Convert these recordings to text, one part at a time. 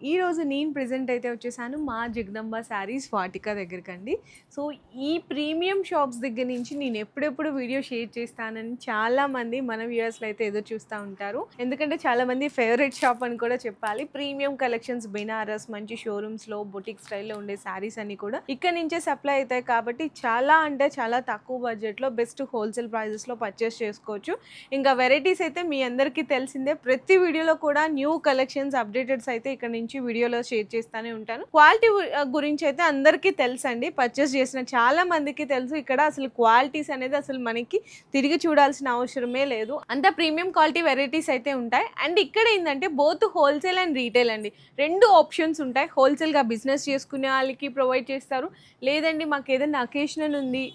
ఈ రోజు నేను ప్రెజెంట్ అయితే వచ్చేసాను మా జగదంబ శారీస్ వాటిక దగ్గరకండి. సో ఈ ప్రీమియం షాప్స్ దగ్గర నుంచి నేను ఎప్పుడెప్పుడు వీడియో షేర్ చేస్తానని చాలామంది మన వ్యూవర్స్లో అయితే ఎదురు చూస్తూ ఉంటారు. ఎందుకంటే చాలామంది ఫేవరెట్ షాప్ అని కూడా చెప్పాలి. ప్రీమియం కలెక్షన్స్ బెనారస్ మంచి షోరూమ్స్లో బొటిక్ స్టైల్లో ఉండే శారీస్ అన్ని కూడా ఇక్కడ నుంచే సప్లై అవుతాయి కాబట్టి చాలా అంటే చాలా తక్కువ బడ్జెట్లో బెస్ట్ హోల్సేల్ ప్రైజెస్లో పర్చేస్ చేసుకోవచ్చు. ఇంకా వెరైటీస్ అయితే మీ అందరికీ తెలిసిందే. ప్రతి వీడియోలో కూడా న్యూ కలెక్షన్స్ అప్డేటెడ్స్ అయితే ఇక్కడ నుంచి వీడియోలో షేర్ చేస్తూనే ఉంటాను. క్వాలిటీ గురించి అయితే అందరికీ తెలుసండి, పర్చేస్ చేసిన చాలా మందికి తెలుసు. ఇక్కడ అసలు క్వాలిటీస్ అనేది అసలు మనకి తిరిగి చూడాల్సిన అవసరమే లేదు, అంత ప్రీమియం క్వాలిటీ వెరైటీస్ అయితే ఉంటాయి. అండ్ ఇక్కడ ఏంటంటే బోత్ హోల్సేల్ అండ్ రీటైల్ అండి, రెండు ఆప్షన్స్ ఉంటాయి. హోల్సేల్గా బిజినెస్ చేసుకునే వాళ్ళకి ప్రొవైడ్ చేస్తారు, లేదండి మాకు ఏదైనా అకేషనల్ ఉంది,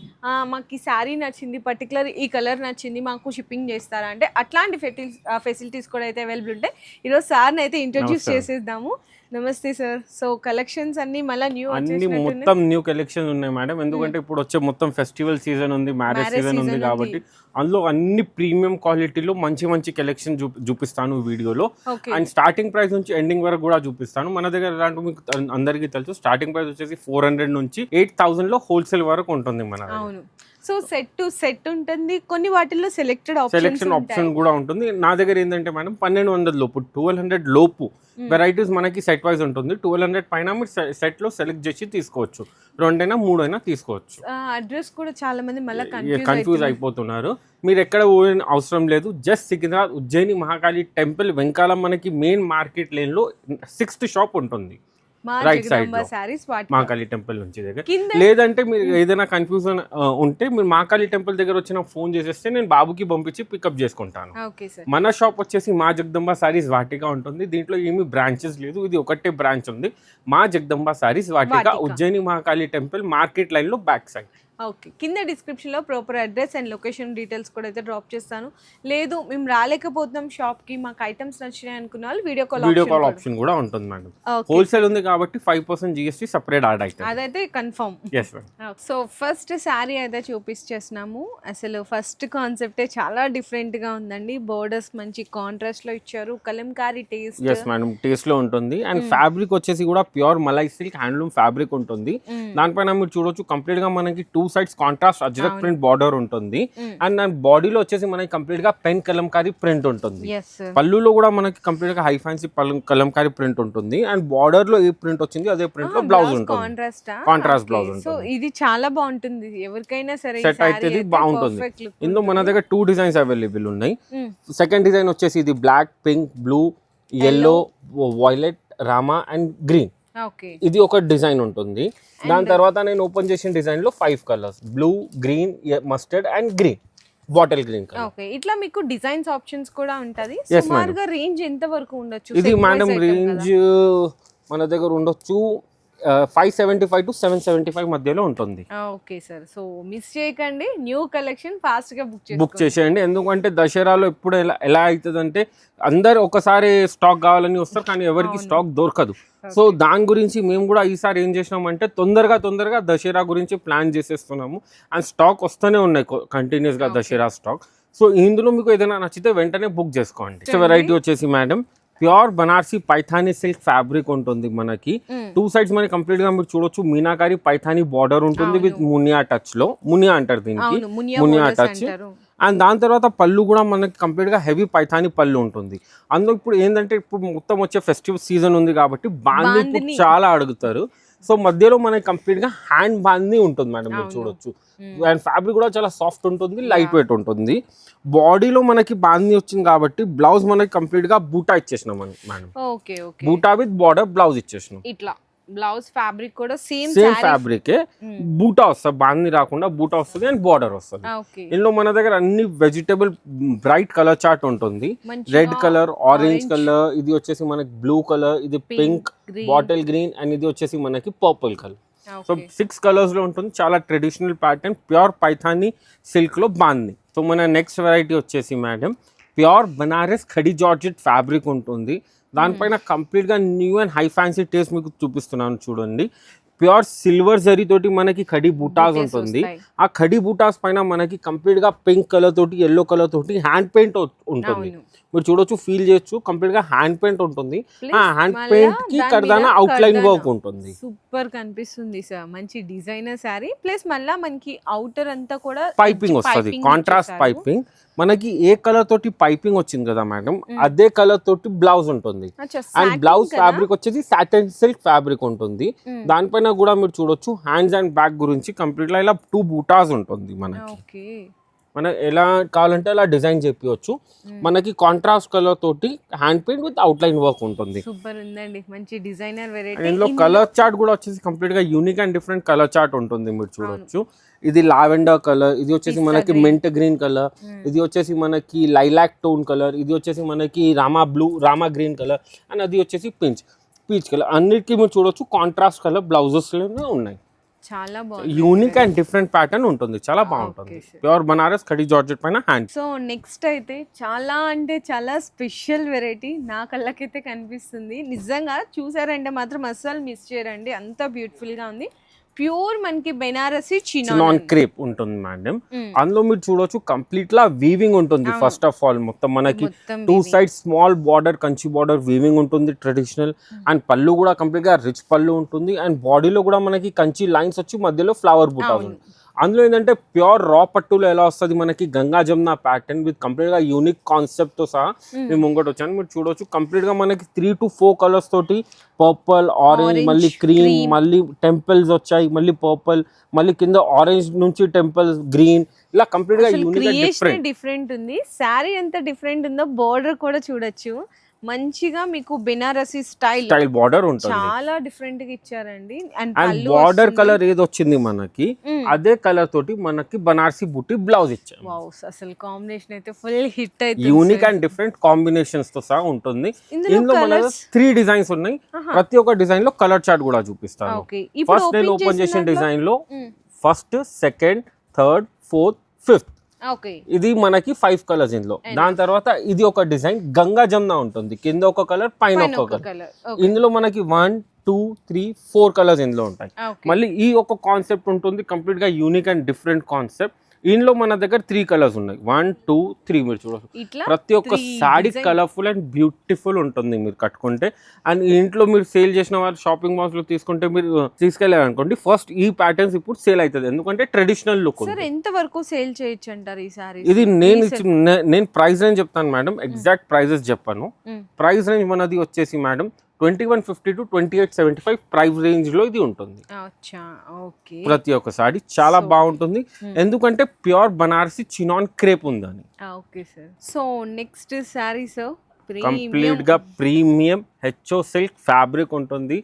మాకు ఈ శారీ నచ్చింది, పర్టికులర్ ఈ కలర్ నచ్చింది, మాకు షిప్పింగ్ చేస్తారా అంటే అట్లాంటి ఫెసిలిటీస్ కూడా అయితే అవైలబుల్ ఉంటాయి. ఈరోజు సార్ని అయితే ఇంట్రొడ్యూస్ చేసేద్దాము. నమస్తే సార్. సో కలెక్షన్స్ అన్ని మళ్ళీ మొత్తం న్యూ కలెక్షన్స్ ఉన్నాయి మేడం. ఎందుకంటే ఇప్పుడు వచ్చే మొత్తం ఫెస్టివల్ సీజన్ ఉంది, మ్యారేజ్ సీజన్ ఉంది కాబట్టి అందులో అన్ని ప్రీమియం క్వాలిటీలో మంచి మంచి కలెక్షన్ చూపిస్తాను వీడియోలో. అండ్ స్టార్టింగ్ ప్రైస్ నుంచి ఎండింగ్ వరకు కూడా చూపిస్తాను. మన దగ్గర ఎలాంటి మీకు అందరికీ తెలుసు, స్టార్టింగ్ ప్రైస్ వచ్చేసి 400 నుంచి 8000 లో హోల్సేల్ వరకు ఉంటుంది మన. సో సెట్ టు సెట్ ఉంటుంది, కొన్ని వాటిల్లో సెలెక్షన్ ఆప్షన్ కూడా ఉంటుంది. నా దగ్గర ఏంటంటే మేడం 1200 లోపు 1200 లోపు వెరైటీస్ మనకి సెట్ వైజ్ ఉంటుంది. 1200 పైన మీరు సెట్ లో సెలెక్ట్ చేసి తీసుకోవచ్చు, 2 అయినా 3 అయినా తీసుకోవచ్చు. అడ్రస్ కూడా చాలా మంది మళ్ళీ కన్ఫ్యూజ్ అయిపోతున్నారు. మీరు ఎక్కడ పోయిన అవసరం లేదు, జస్ట్ సికింద్రాబాద్ ఉజ్జయిని మహాకాళి టెంపుల్ వెంకాల మనకి మెయిన్ మార్కెట్ లేన్ లో 6th షాప్ ఉంటుంది, రైట్ సైడ్ మహాకాళి టెంపుల్ నుంచి దగ్గర. లేదంటే మీరు ఏదైనా కన్ఫ్యూజన్ ఉంటే మీరు మహాకాళి టెంపుల్ దగ్గర వచ్చిన ఫోన్ చేసేస్తే నేను బాబుకి పంపించి పికప్ చేసుకుంటాను. మన షాప్ వచ్చేసి మా జగదంబ శారీస్ వాటిక ఉంటుంది. దీంట్లో ఏమి బ్రాంచెస్ లేదు, ఇది ఒకటే బ్రాంచ్ ఉంది, మా Jagadamba sarees Vatika, Ujjaini Mahakali temple market line లో బ్యాక్ సైడ్. ఓకే, కింద డిస్క్రిప్షన్లో proper address and location details కూడా అయితే డ్రాప్ చేస్తాను. లేదు మేము రాలేకపోతున్నాం షాప్కి, మాకు ఐటమ్స్ నచ్చినాయి అనుకున్న వాళ్ళు వీడియో కాల్ ఆప్షన్ కూడా ఉంటుంది మేడం. హోల్సేల్ ఉంది కాబట్టి 5% GST సపరేట్ యాడ్ అవుతుంది, అదైతే కన్ఫర్మ్. సో ఫస్ట్ శారీ అయితే చూపించేస్తున్నాము. అసలు ఫస్ట్ కాన్సెప్టే చాలా డిఫరెంట్గా ఉందండి. బోర్డర్స్ మంచి కాంట్రాస్ట్ లో ఇచ్చారు, Kalamkari taste. Yes madam, taste లో ఉంటుంది. అండ్ ఫ్యాబ్రిక్ వచ్చేసి కూడా pure malai silk handloom fabric ఉంటుంది. దానిపైన మీరు చూడొచ్చు కంప్లీట్ గా మనకి 2 sides contrast Ajrakh print border ఉంటుంది. అండ్ దాని బాడీలో వచ్చేసి మనకి కంప్లీట్ గా పెన్ కలంకారీ ప్రింట్ ఉంటుంది. పళ్ళులో కూడా మనకి కంప్లీట్ గా హై ఫ్యాన్సీ కలంకారీ ప్రింట్ ఉంటుంది. అండ్ బార్డర్ లో ఏ ప్రింట్ వచ్చింది అదే ప్రింట్ లో బ్లౌజ్ ఉంటుంది, కాంట్రాస్ట్ బ్లౌజ్ ఉంటుంది. సో ఇది చాలా బాగుంటుంది, ఎవరికైనా సరే సెట్ అయితే బాగుంటుంది. ఇందులో మన దగ్గర 2 డిజైన్స్ అవైలబుల్ ఉన్నాయి. సెకండ్ డిజైన్ వచ్చేసి ఇది black, pink, blue, yellow, violet, Rama and green. ఇది ఒక డిజైన్ ఉంటుంది. దాని తర్వాత నేను ఓపెన్ చేసిన డిజైన్ లో 5 colours, blue, green, mustard and green, bottle green colour. Okay, ఇట్లా మీకు డిజైన్స్ ఆప్షన్స్ కూడా ఉంటది. సుమారుగా రేంజ్ ఎంత వరకు ఉండొచ్చు? ఇది మేడం రేంజ్ మన దగ్గర ఉండొచ్చు 575 to 775 మధ్యలో ఉంటుంది. ఓకే సార్, సో మిస్ చేయకండి, న్యూ కలెక్షన్ ఫాస్ట్ గా బుక్ చేసేయండి. ఎందుకంటే దసరాలో ఎప్పుడు ఎలా అవుతుంది అంటే అందరు ఒకసారి స్టాక్ కావాలని వస్తారు కానీ ఎవరికి స్టాక్ దొరకదు. సో దాని గురించి మేము కూడా ఈసారి ఏం చేసినామంటే తొందరగా దసరా గురించి ప్లాన్ చేసేస్తున్నాము. అండ్ స్టాక్ వస్తూనే ఉన్నాయి కంటిన్యూస్ గా దసరా స్టాక్. సో ఇందులో మీకు ఏదైనా నచ్చితే వెంటనే బుక్ చేసుకోండి. వెరైటీ వచ్చేసి madam pure Banarasi Paithani silk fabric ఉంటుంది మనకి. 2 sides మనకి కంప్లీట్ గా మీరు చూడొచ్చు మీనాకారి పైథానీ బార్డర్ ఉంటుంది విత్ మునియా టచ్ లో, మునియా అంటారు దీనికి, మునియా టచ్. అండ్ దాని తర్వాత పళ్ళు కూడా మనకి కంప్లీట్ గా హెవీ పైథానీ పళ్ళు ఉంటుంది. అందులో ఇప్పుడు ఏంటంటే ఇప్పుడు మొత్తం వచ్చే ఫెస్టివ్ సీజన్ ఉంది కాబట్టి బాందీ చాలా అడుగుతారు. సో మధ్యలో మనకి కంప్లీట్ గా హ్యాండ్ బాందీ ఉంటుంది మేడం, మీరు చూడొచ్చు. అండ్ ఫ్యాబ్రిక్ కూడా చాలా సాఫ్ట్ ఉంటుంది, లైట్ వెయిట్ ఉంటుంది. బాడీలో మనకి బాందీ వచ్చింది కాబట్టి బ్లౌజ్ మనకి కంప్లీట్ గా బూటా ఇచ్చేసినాం మేడం. బూటా విత్ బార్డర్ బ్లౌజ్ ఇచ్చేసినాం. ఇట్లా బ్లౌజ్ ఫ్యాబ్రిక్ కూడా సేమ్ ఫ్యాబ్రిక్, బూటా వస్తుంది, బాందీ రాకుండా బూటా వస్తుంది అండ్ బార్డర్ వస్తుంది. ఇందులో మన దగ్గర అన్ని వెజిటబుల్ బ్రైట్ కలర్ చార్ట్ ఉంటుంది. రెడ్ కలర్, ఆరెంజ్ కలర్, ఇది వచ్చేసి మనకి బ్లూ కలర్, ఇది పింక్, బాటిల్ గ్రీన్ అండ్ ఇది వచ్చేసి మనకి పర్పుల్ కలర్. సో 6 కలర్స్ లో ఉంటుంది. చాలా traditional pattern, pure Paithani silk లో బాందీ. సో మన నెక్స్ట్ వెరైటీ వచ్చేసి madam pure Banaras khadi georgette fabric ఉంటుంది. దానిపైన కంప్లీట్గా new and high fancy taste మీకు చూపిస్తున్నాను చూడండి. ప్యూర్ సిల్వర్ జరీ తోటి మనకి ఖడీ బూటాస్ ఉంటుంది. ఆ ఖడీ బూటాస్ పైన మనకి కంప్లీట్ గా పింక్ కలర్ తోటి ఎల్లో కలర్ తోటి హ్యాండ్ పెయింట్ ఉంటుంది. మీరు చూడొచ్చు, ఫీల్ చేయొచ్చు, కంప్లీట్ గా హ్యాండ్ పెయింట్ ఉంటుంది. ఆ హ్యాండ్ పెయింట్ కి కర్దానా అవుట్ లైన్ వర్క్ ఉంటుంది. సూపర్ కనిపిస్తుంది సార్, మంచి డిజైనర్ శారీ. ప్లస్ మళ్ళీ మనకి అవుటర్ అంతా కూడా పైపింగ్ వస్తుంది, కాంట్రాస్ట్ పైపింగ్. మనకి ఏ కలర్ తోటి పైపింగ్ వచ్చింది కదా మేడం, అదే కలర్ తోటి బ్లౌజ్ ఉంటుంది. అండ్ బ్లౌజ్ ఫ్యాబ్రిక్ వచ్చేసి సాటిన్ సిల్క్ ఫ్యాబ్రిక్ ఉంటుంది. దానిపైన కూడా మీరు చూడొచ్చు హ్యాండ్స్ అండ్ బ్యాక్ గురించి కంప్లీట్ గా ఇలా 2 బూటాస్ ఉంటుంది. మనకి ఎలా కావాలంటే అలా డిజైన్ చెప్పవచ్చు. మనకి కాంట్రాస్ట్ కలర్ తోటి hand paint with out line work ఉంటుంది. సూపర్ ఉందండి, మంచి డిజైనర్ వెరైటీ. ఇందులో కలర్ చార్ట్ కూడా వచ్చేసి కంప్లీట్ గా unique and different colour chart ఉంటుంది. మీరు చూడొచ్చు, ఇది లావెండర్ కలర్, ఇది వచ్చేసి మనకి మింట్ గ్రీన్ కలర్, ఇది వచ్చేసి మనకి లైలాక్ టోన్ కలర్, ఇది వచ్చేసి మనకి రామా గ్రీన్ కలర్, అండ్ అది వచ్చేసి పీచ్ కలర్. అన్నిటికీ మీరు చూడొచ్చు కాంట్రాస్ట్ కలర్ బ్లౌజెస్ ఉన్నాయి. చాలా బాగుంది, యూనిక్ అండ్ డిఫరెంట్ ప్యాటర్న్ ఉంటుంది, చాలా బాగుంటుంది. ప్యూర్ బనారస్ ఖడీ జార్జెట్ పైన హ్యాండ్. సో నెక్స్ట్ అయితే చాలా అంటే చాలా స్పెషల్ వెరైటీ నా కళ్ళకైతే కనిపిస్తుంది. నిజంగా చూసారంటే మాత్రం అస్సలు మిస్ చేయరండి, అంత బ్యూటిఫుల్ గా ఉంది. ప్యూర్ మనకి బెనారసి చినాన్ క్రేప్ ఉంటుంది మేడం. అందులో మీరు చూడొచ్చు కంప్లీట్ లా వీవింగ్ ఉంటుంది. ఫస్ట్ ఆఫ్ ఆల్ మొత్తం మనకి 2 side small border, Kanchi border weaving ఉంటుంది ట్రెడిషనల్. అండ్ పళ్ళు కూడా కంప్లీట్ గా రిచ్ పళ్ళు ఉంటుంది. అండ్ బాడీలో కూడా మనకి కంచి లైన్స్ వచ్చి మధ్యలో ఫ్లవర్ బూటా ఉంది. అందులో ఏంటంటే ప్యూర్ రా పట్టులో ఎలా వస్తుంది మనకి Ganga Jamuna pattern with complete గా యూనిక్ కాన్సెప్ట్ తో సహా మేము ముంగట వచ్చాను. మీరు చూడొచ్చు కంప్లీట్ గా మనకి 3 to 4 కలర్స్ తోటి పర్పుల్, ఆరెంజ్, మళ్ళీ క్రీమ్, మళ్ళీ టెంపుల్స్ వచ్చాయి, మళ్ళీ పర్పుల్, మళ్ళీ కింద ఆరెంజ్ నుంచి టెంపుల్స్ గ్రీన్, ఇలా కంప్లీట్ గా యూనిక్ డిఫరెంట్ ఉంది. శారీ ఎంత డిఫరెంట్ ఉందో బోర్డర్ కూడా చూడొచ్చు, మంచిగా మీకు బెనారసి స్టైల్ బార్డర్ ఉంటుంది, చాలా డిఫరెంట్ గా ఇచ్చారండి. అండ్ బార్డర్ కలర్ ఏది వచ్చింది మనకి అదే కలర్ తోటి మనకి బనారసి బుట్టి బ్లౌజ్ ఇచ్చారు. వావ్, అసలు కాంబినేషన్ అయితే ఫుల్ హిట్ అయితే, యూనిక్ అండ్ డిఫరెంట్ కాంబినేషన్స్ తో సహా ఉంటుంది. ఇందులో మనకి 3 డిజైన్స్ ఉన్నాయి. ప్రతి ఒక్క డిజైన్ లో కలర్ చార్ట్ కూడా చూపిస్తాను. ఫస్ట్ నేను ఓపెన్ చేసిన డిజైన్ లో first, second, third, fourth, fifth, ఇది మనకి 5 కలర్స్ ఇందులో. దాని తర్వాత ఇది ఒక డిజైన్ గంగా జమున ఉంటుంది, కింద ఒక కలర్, పైన ఒక కలర్. ఇందులో మనకి 1, 2, 3, 4 కలర్స్ ఇందులో ఉంటాయి. మళ్ళీ ఈ ఒక కాన్సెప్ట్ ఉంటుంది, కంప్లీట్ గా యూనిక్ అండ్ డిఫరెంట్ కాన్సెప్ట్. ఇందులో మన దగ్గర 3 కలర్స్ ఉన్నాయి, 1, 2, 3. మీరు చూడవచ్చు ప్రతి ఒక్క సాడీ కలర్ఫుల్ అండ్ బ్యూటిఫుల్ ఉంటుంది మీరు కట్టుకుంటే. అండ్ ఇంట్లో మీరు సేల్ చేసిన వాళ్ళు షాపింగ్ మాల్స్ లో తీసుకుంటే మీరు తీసుకెళ్ళారు అనుకోండి, ఫస్ట్ ఈ ప్యాటర్న్స్ ఇప్పుడు సేల్ అవుతుంది, ఎందుకంటే ట్రెడిషనల్ లుక్. ఎంత వరకు సేల్ చేయొచ్చు అంటారు ఈ సారీ? ఇది నేను ప్రైస్ రేంజ్ చెప్తాను మేడం, ఎగ్జాక్ట్ ప్రైజెస్ చెప్పాను. ప్రైస్ రేంజ్ మనది వచ్చేసి మేడం 2150 to 2875 ప్రైస్ రేంజ్ లో ఇది ఉంటుంది. ప్రతి ఒక్క సారీ చాలా బాగుంటుంది, ఎందుకంటే ప్యూర్ బనారసి చినాన్ క్రేప్ ఉందని. So next sorry sir complete గా ప్రీమియం హెచ్ఓ సిల్క్ ఫ్యాబ్రిక్ ఉంటుంది.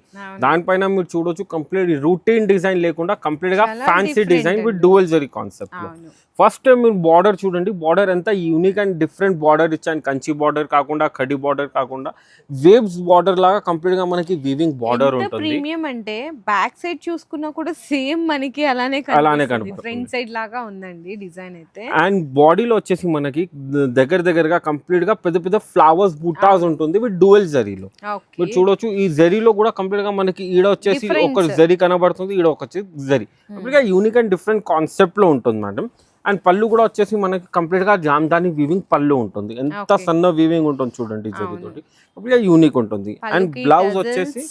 దానిపైన మీరు చూడొచ్చు కంప్లీట్ రూటీన్ డిజైన్ లేకుండా కంప్లీట్ గా fancy design with dual zari concept లో. ఫస్ట్ మీరు బార్డర్ చూడండి, బార్డర్ ఎంత యూనిక్ అండ్ డిఫరెంట్ బార్డర్ ఇచ్చాను. కంచి బార్డర్ కాకుండా, ఖడీ బార్డర్ కాకుండా, వేవ్స్ బార్డర్ లాగా కంప్లీట్ గా మనకి వీవింగ్ బార్డర్ ఉంటుంది. ప్రీమియం అంటే బ్యాక్ సైడ్ చూసుకున్నా కూడా సేమ్ మనకి అలానే కనిపిస్తుంది, ఫ్రంట్ సైడ్ లాగా ఉందండి డిజైన్ అయితే. అండ్ బాడీలో వచ్చేసి మనకి దగ్గరగా కంప్లీట్ గా పెద్ద పెద్ద ఫ్లవర్స్ బూటాస్ ఉంటుంది విత్ డ్యూయల్ జరీలో. మీరు చూడొచ్చు ఈ జరీలో కూడా కంప్లీట్ గా మనకి ఈడ వచ్చేసి ఒక జరీ కనబడుతుంది, ఈడ ఒక జరీ, కంప్లీట్ గా యూనిక్ అండ్ డిఫరెంట్ కాన్సెప్ట్ లో ఉంటుంది మేడం. అండ్ పళ్ళు కూడా వచ్చేసి మనకి కంప్లీట్ గా జామ్దాని వీవింగ్ పళ్ళు ఉంటుంది, ఎంత సన్న వీవింగ్ ఉంటుంది చూడండి జరీతోటి, కంప్లీట్ గా యూనిక్ ఉంటుంది. అండ్ బ్లౌజ్ వచ్చేసి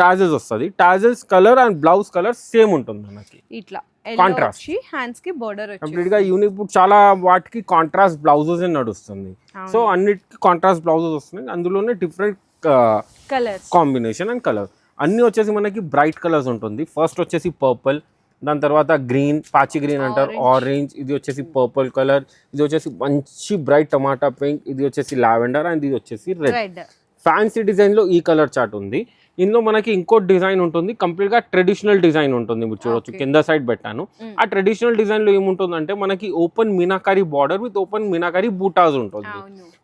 టాజెస్ వస్తుంది, టాజెస్ colour and blouse colour same ఉంటుంది మనకి, ఇట్లా కాంట్రాస్ట్ హ్యాండ్స్ కి బోర్డర్ కంప్లీట్ గా యూనిక్. చాలా వాటికి కాంట్రాస్ట్ బ్లౌజెస్ నడుస్తుంది, సో అన్నిటికి కాంట్రాస్ట్ బ్లౌజెస్ వస్తున్నాయి. అందులోనే different colours combination and colour అన్ని వచ్చేసి మనకి బ్రైట్ కలర్స్ ఉంటుంది. ఫస్ట్ వచ్చేసి పర్పుల్, దాని తర్వాత గ్రీన్, పాచి గ్రీన్ అంటారు, ఆరెంజ్, ఇది వచ్చేసి పర్పుల్ కలర్, ఇది వచ్చేసి మంచి బ్రైట్ టమాటా పింక్, ఇది వచ్చేసి లావెండర్, అండ్ ఇది వచ్చేసి రెడ్. ఫ్యాన్సీ డిజైన్ లో ఈ కలర్ చార్ట్ ఉంది. ఇందులో మనకి ఇంకో డిజైన్ ఉంటుంది, కంప్లీట్ గా ట్రెడిషనల్ డిజైన్ ఉంటుంది. మీరు చూడొచ్చు కింద సైడ్ పెట్టాను. ఆ ట్రెడిషనల్ డిజైన్ లో ఏముంటుందంటే మనకి open meenakari border with open meenakari buttas ఉంటుంది,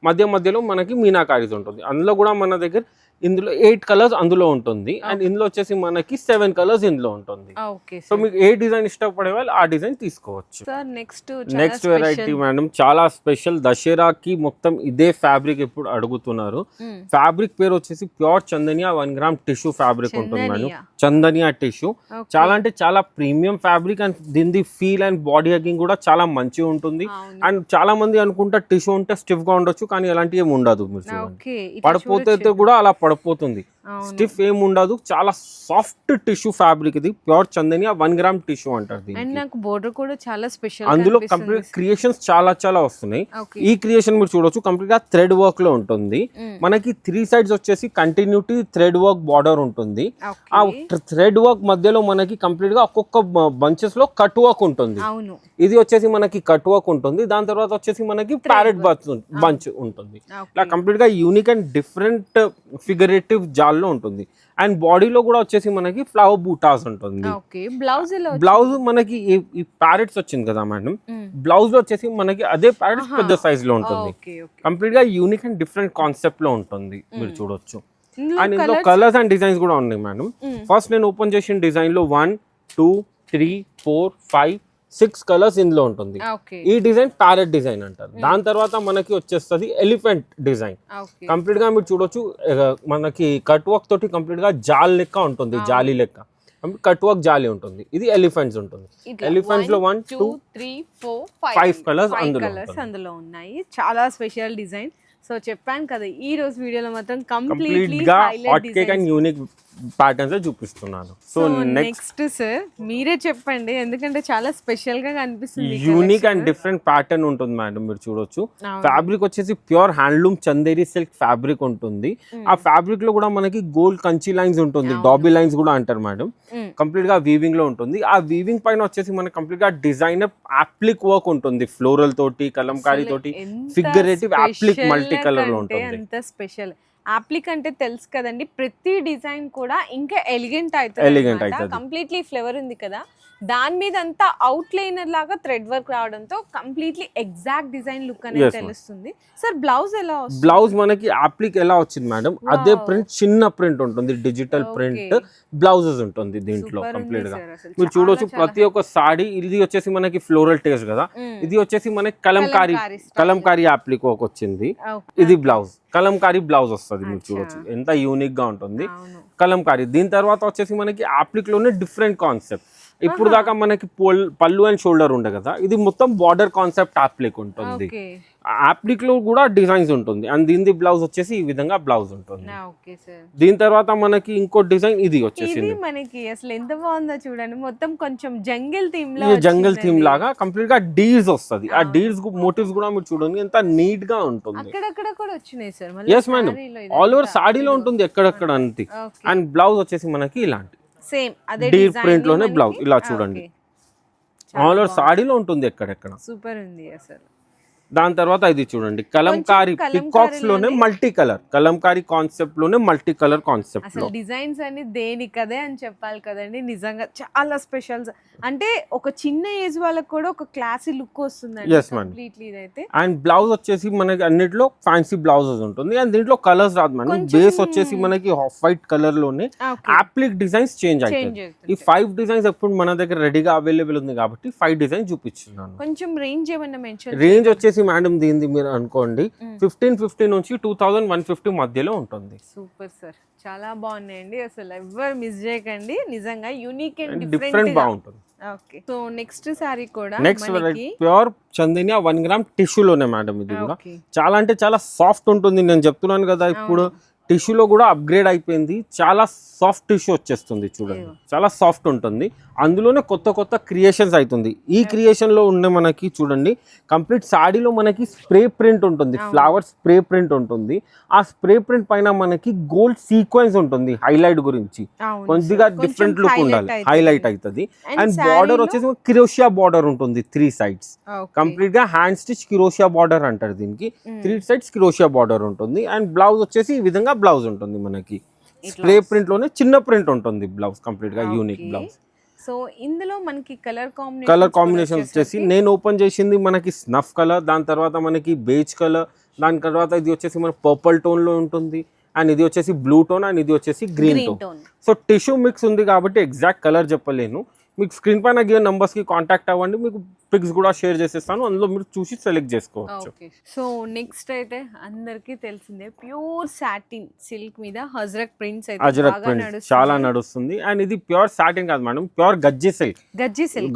మధ్యలో మనకి మీనాకారీస్ ఉంటుంది. అందులో కూడా మన దగ్గర ఇందులో 8 కలర్స్ అందులో ఉంటుంది అండ్ ఇందులో వచ్చేసి మనకి 7 కలర్స్ ఇందులో ఉంటుంది. ఓకే సో మీకు ఏ డిజైన్ ఇష్టపడే వాళ్ళు ఆ డిజైన్ తీసుకోవచ్చు. సార్ నెక్స్ట్ వెరైటీ మేడం చాలా స్పెషల్, దసరాకి మొత్తం ఇదే ఫ్యాబ్రిక్ ఇప్పుడు అడుగుతున్నారు. ఫ్యాబ్రిక్ పేరు వచ్చేసి pure Chandaniya 1 gram tissue fabric ఉంటుంది మేడం. చందనియా టిష్యూ చాలా అంటే చాలా ప్రీమియం ఫ్యాబ్రిక్ అండ్ దీని ఫీల్ అండ్ బాడీ హగ్గింగ్ కూడా చాలా మంచిగా ఉంటుంది. అండ్ చాలా మంది అనుకుంటా టిష్యూ ఉంటే స్టిఫ్ గా ఉండొచ్చు, కానీ అలాంటివి ఏమి ఉండదు. మీరు చూడండి పడిపోతే కూడా అలా పడిపోతుంది, స్టిఫ్ ఏం ఉండదు. చాలా సాఫ్ట్ టిష్యూ ఫ్యాబ్రిక్ ఇది, ప్యూర్ చందనియా 1 గ్రామ్ టిష్యూ అంటారు దీన్ని. అండ్ నాకు బోర్డర్ కూడా చాలా స్పెషల్, అందులో కంప్లీట్ క్రియేషన్స్ చాలా వస్తున్నాయి. ఈ క్రియేషన్ మీరు చూడొచ్చు కంప్లీట్ గా థ్రెడ్ వర్క్ లో ఉంటుంది. మనకి 3 సైడ్స్ వచ్చేసి కంటిన్యూటీ థ్రెడ్ వర్క్ బార్డర్ ఉంటుంది. ఆ థ్రెడ్ వర్క్ మధ్యలో మనకి కంప్లీట్ గా ఒక్కొక్క బంచెస్ లో కట్ వర్క్ ఉంటుంది. ఇది వచ్చేసి మనకి కట్ వర్క్ ఉంటుంది. దాని తర్వాత వచ్చేసి మనకి ప్యారెట్ బంచ్ ఉంటుంది. ఇలా కంప్లీట్ గా యూనిక్ అండ్ డిఫరెంట్ ఫిగరేటివ్ జాల్లో ఉంటుంది. అండ్ బాడీలో కూడా వచ్చేసి మనకి ఫ్లవర్ బూటాస్ ఉంటుంది. బ్లౌజ్ మనకి ఈ ప్యారెట్స్ వచ్చింది కదా మేడం, బ్లౌజ్ లో వచ్చేసి మనకి అదే ప్యారెట్స్ పెద్ద సైజ్ లో ఉంటుంది. కంప్లీట్ గా యూనిక్ అండ్ డిఫరెంట్ కాన్సెప్ట్ లో ఉంటుంది, మీరు చూడొచ్చు. అండ్ ఇందులో కలర్స్ అండ్ డిజైన్స్ కూడా ఉన్నాయి మేడం. ఫస్ట్ నేను ఓపెన్ చేసిన డిజైన్ లో 1 2 3 4 5 6 కలర్స్ ఇందులో ఉంటుంది. ఈ డిజైన్ ప్యారెట్ డిజైన్ అంటారు. దాని తర్వాత మనకి వచ్చేస్తుంది ఎలిఫెంట్ డిజైన్. కంప్లీట్ గా మీరు చూడొచ్చు మనకి కట్ వర్క్ తోటి కంప్లీట్ గా జాల్ లెక్క ఉంటుంది, జాలీ లెక్క కట్ వర్క్ జాలీ ఉంటుంది. ఇది ఎలిఫెంట్స్ ఉంటుంది. ఎలిఫెంట్స్ లో 1 2 3 4 5 కలర్స్ అందులో ఉన్నాయి. చాలా స్పెషల్ డిజైన్. సో చెప్పాను కదా ఈ రోజు వీడియోలో మాత్రం కంప్లీట్ గా hot cake and unique patterns చూపిస్తున్నాను. సో నెక్స్ట్ సార్ మీరే చెప్పండి, ఎందుకంటే చాలా స్పెషల్ గా కనిపిస్తుంది. యూనిక్ అండ్ డిఫరెంట్ ప్యాటర్న్ ఉంటుంది మేడం, మీరు చూడొచ్చు. ఫ్యాబ్రిక్ వచ్చేసి pure handloom Chanderi silk fabric ఉంటుంది. ఆ ఫ్యాబ్రిక్ లో కూడా మనకి గోల్డ్ కంచి లైన్స్ ఉంటుంది, డాబీ లైన్స్ కూడా అంటారు మేడం. కంప్లీట్ గా వీవింగ్ లో ఉంటుంది. ఆ వీవింగ్ పైన వచ్చేసి మనకి కంప్లీట్ గా డిజైనర్ అప్లిక్ వర్క్ ఉంటుంది, ఫ్లోరల్ తోటి కలంకారీ తోటి ఫిగరేటివ్ అప్లిక్ మల్టీ కలర్ లో ఉంటుంది. ఎంత స్పెషల్ అప్లిక్ అంటే తెలుసు కదండి, ప్రతి డిజైన్ కూడా ఇంకా ఎలిగెంట్ అవుతుంది. కంప్లీట్లీ ఫ్లేవర్ ఉంది కదా, దాని మీద అంతా అవుట్ లైనర్ లాగా థ్రెడ్ వర్క్ రావడంతో కంప్లీట్లీ ఎగ్జాక్ట్ డిజైన్ లుక్ అనేది తెలుస్తుంది. సార్ బ్లౌజ్ ఎలా వస్తుంది? బ్లౌజ్ మనకి అప్లిక్ ఎలా వచ్చింది మేడం, అదే ప్రింట్ చిన్న ప్రింట్ ఉంటుంది, డిజిటల్ ప్రింట్ బ్లౌజెస్ ఉంటుంది దీంట్లో. కంప్లీట్ గా మీరు చూడొచ్చు ప్రతి ఒక్క సాడీ. ఇది వచ్చేసి మనకి ఫ్లోరల్ టేస్ట్ కదా, ఇది వచ్చేసి మనకి కలంకారీ అప్లిక్ ఒక వచ్చింది. ఇది బ్లౌజ్ కలంకారీ బ్లౌజ్ వస్తుంది, మీరు చూడొచ్చు ఎంత యూనిక్ గా ఉంటుంది కలంకారీ. దీని తర్వాత వచ్చేసి మనకి అప్లిక్ లోనే డిఫరెంట్ కాన్సెప్ట్. ఇప్పుడు దాకా మనకి పళ్ళు అండ్ షోల్డర్ ఉండే కదా, ఇది మొత్తం బార్డర్ కాన్సెప్ట్ అప్లిక్ ఉంటుంది. అప్లిక్ లో కూడా డిజైన్స్ ఉంటుంది. అండ్ దీని బ్లౌజ్ వచ్చేసి ఈ విధంగా బ్లౌజ్ ఉంటుంది. దీని తర్వాత మనకి ఇంకో డిజైన్ ఇది వచ్చేసింది. మనకి అసలు ఎంత బాగుందో చూడండి, మొత్తం కొంచెం జంగిల్ థీమ్ లాగా కంప్లీట్ గా డీల్స్ వస్తుంది. ఆ డీల్స్ మోటివ్స్ కూడా మీరు చూడండి ఎంత నీట్ గా ఉంటుంది. అక్కడక్కడ కూడా వచ్చినాయి sir. Yes madam, all over సాడీలో ఉంటుంది ఎక్కడెక్కడ అంతే. అండ్ బ్లౌజ్ వచ్చేసి మనకి ఇలాంటి సేమ్ అదే డీప్ ప్రింట్ లోనే బ్లౌజ్ ఇలా చూడండి, ఆల్ ఓవర్ సాడీలో ఉంటుంది ఎక్కడెక్కడ. సూపర్ ఉంది అసలు. దాని తర్వాత ఇది చూడండి కలంకారీ పికాక్స్ లోనే మల్టీ కలర్, కలంకారీ కాన్సెప్ట్ లోనే మల్టీ కలర్ కాన్సెప్ట్ లో డిజైన్స్ అన్ని దేనికదే అని చెప్పాలి కదండి. నిజంగా చాలా స్పెషల్, అంటే ఒక చిన్న ఏజ్ వాళ్ళకి కూడా ఒక క్లాసీ లుక్ వస్తుంది. అండ్ బ్లౌజ్ వచ్చేసి మనకి అన్నిట్లో ఫ్యాన్సీ బ్లౌజెస్ ఉంటుంది. అండ్ దీంట్లో కలర్స్ రాదు మేడం, బేస్ వచ్చేసి మనకి ఆఫ్ వైట్ కలర్ లోనే అప్లిక్ డిజైన్స్ చేంజ్ అవుతాయి. ఈ 5 డిజైన్స్ ఎప్పుడు మన దగ్గర రెడీగా అవైలబుల్ ఉంది కాబట్టి 5 డిజైన్స్ చూపించున్నాను. కొంచెం రేంజ్ ఏమన్నా మెన్షన్? రేంజ్ వచ్చేసి మేడం దీనిది మీరు అనుకోండి 1550 నుంచి 2150 మధ్యలో ఉంటుంది. సూపర్ సార్, చాలా బాగున్నాయండి. అసలు ఎవరు మిస్ చేయకండి, నిజంగా యూనిక్ అండ్ డిఫరెంట్ బాగుంటుంది. ఓకే, సో నెక్స్ట్ సారీ కూడా next pure Chandaniya 1 gram టిష్యూలోనే madam. ఇది కూడా చాలా అంటే చాలా సాఫ్ట్ ఉంటుంది. నేను చెప్తున్నాను కదా, ఇప్పుడు టిష్యూలో కూడా అప్గ్రేడ్ అయిపోయింది, చాలా సాఫ్ట్ టిష్యూ వచ్చేస్తుంది. చూడండి చాలా సాఫ్ట్ ఉంటుంది. అందులోనే కొత్త కొత్త క్రియేషన్స్ అవుతుంది. ఈ క్రియేషన్ లో ఉండే మనకి చూడండి కంప్లీట్ సాడీలో మనకి స్ప్రే ప్రింట్ ఉంటుంది, ఫ్లవర్ స్ప్రే ప్రింట్ ఉంటుంది. ఆ స్ప్రే ప్రింట్ పైన మనకి గోల్డ్ సీక్వెన్స్ ఉంటుంది. హైలైట్ గురించి కొద్దిగా డిఫరెంట్ లుక్ ఉండాలి, హైలైట్ అవుతుంది. అండ్ బార్డర్ వచ్చేసి కిరోషియా బార్డర్ ఉంటుంది 3 సైడ్స్. కంప్లీట్ గా హ్యాండ్ స్టిచ్ కిరోషియా బార్డర్ అంటారు దీనికి. 3 సైడ్స్ కిరోషియా బార్డర్ ఉంటుంది. అండ్ బ్లౌజ్ వచ్చేసి ఈ విధంగా బ్లౌజ్ ఉంటుంది. మనకి స్ప్రే ప్రింట్ లోనే చిన్న ప్రింట్ ఉంటుంది బ్లౌజ్, కంప్లీట్ గా యూనిక్ బ్లౌజ్. సో ఇందులో మనకి కలర్ కాంబినేషన్ వచ్చేసి నేను ఓపెన్ చేసింది మనకి స్నఫ్ కలర్, దాని తర్వాత మనకి బేజ్ కలర్, దాని తర్వాత ఇది వచ్చేసి మన పర్పుల్ టోన్ లో ఉంటుంది. అండ్ ఇది వచ్చేసి బ్లూ టోన్ అండ్ ఇది వచ్చేసి green tone. Tone so tissue mix ఉంది కాబట్టి ఎగ్జాక్ట్ కలర్ చెప్పలేను. మీకు స్క్రీన్ పైన గివెన్ నంబర్స్కి కాంటాక్ట్ అవ్వండి, మీకు పిక్స్ కూడా షేర్ చేసేస్తాను, అందులో మీరు చూసి సెలెక్ట్ చేసుకోవచ్చు. ఓకే. సో నెక్స్ట్ అయితే అందరికీ తెలిసిందే ప్యూర్ సాటిన్ సిల్క్ మీద హజ్రక్ ప్రింట్స్ అయితే అజ్రక్ బాగా ప్రింట్ నడుస్తుంది. చాలా నడుస్తుంది. అండ్ ఇది ప్యూర్ సాటిన్ కాదు మేడం, ప్యూర్ గజ్జి సిల్క్.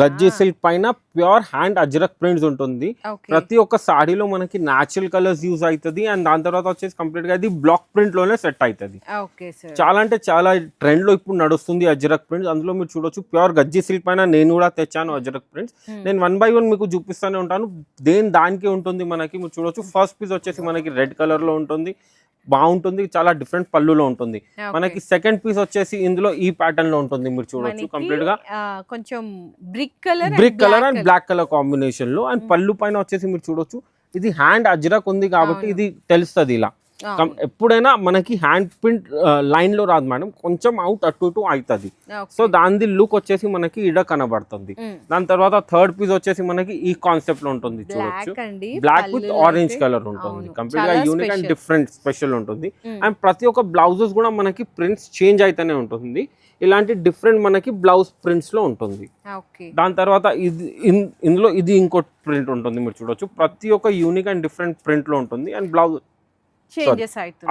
గజ్జి సిల్క్ పైన ప్యూర్ హ్యాండ్ అజ్రక్ ప్రింట్స్ ఉంటుంది. ఓకే. ప్రతి ఒక్క సాడీలో మనకి న్యాచురల్ కలర్స్ యూజ్ అవుతుంది. అండ్ దాని తర్వాత వచ్చేసి కంప్లీట్ గా ఇది బ్లాక్ ప్రింట్ లోనే సెట్ అవుతుంది. Okay sir. చాలా అంటే చాలా ట్రెండ్ లో ఇప్పుడు నడుస్తుంది అజ్రక్ ప్రింట్స్. అందులో మీరు చూడొచ్చు ప్యూర్ గజ్జి సిల్క్ పైన నేను కూడా తెచ్చాను అజ్రక్ ప్రింట్స్. నేను 1 by 1 మీకు చూపిస్తూనే ఉంటాను, దానికి ఉంటుంది. మనకి మీరు చూడొచ్చు ఫస్ట్ పీస్ వచ్చేసి మనకి రెడ్ కలర్ లో ఉంటుంది, బాగుంటుంది, చాలా డిఫరెంట్ పళ్ళులో ఉంటుంది. మనకి సెకండ్ పీస్ వచ్చేసి ఇందులో ఈ ప్యాటర్న్ లో ఉంటుంది. మీరు చూడొచ్చు కంప్లీట్ గా కొంచెం brick colour and black colour combination లో. అండ్ పళ్ళు పైన వచ్చేసి మీరు చూడొచ్చు ఇది హ్యాండ్ అజ్రక్ ఉంది కాబట్టి ఇది తెలుస్తుంది ఇలా. ఎప్పుడైనా మనకి హ్యాండ్ ప్రింట్ లైన్ లో రాదు మేడం, కొంచెం అవుట్ అటు ఇటు అవుతుంది. సో దాని లుక్ వచ్చేసి మనకి ఇడ కనబడుతుంది. దాని తర్వాత థర్డ్ పీస్ వచ్చేసి మనకి ఈ కాన్సెప్ట్ లో ఉంటుంది. చూడొచ్చు బ్లాక్ విత్ ఆరెంజ్ కలర్ ఉంటుంది. కంప్లీట్ గా యూనిక్ అండ్ డిఫరెంట్ స్పెషల్ ఉంటుంది. అండ్ ప్రతి ఒక్క బ్లౌజెస్ కూడా మనకి ప్రింట్స్ చేంజ్ అయితేనే ఉంటుంది. ఇలాంటి డిఫరెంట్ మనకి బ్లౌజ్ ప్రింట్స్ లో ఉంటుంది. దాని తర్వాత ఇందులో ఇది ఇంకో ప్రింట్ ఉంటుంది. మీరు చూడొచ్చు ప్రతి ఒక్క యూనిక్ అండ్ డిఫరెంట్ ప్రింట్ లో ఉంటుంది. And blouse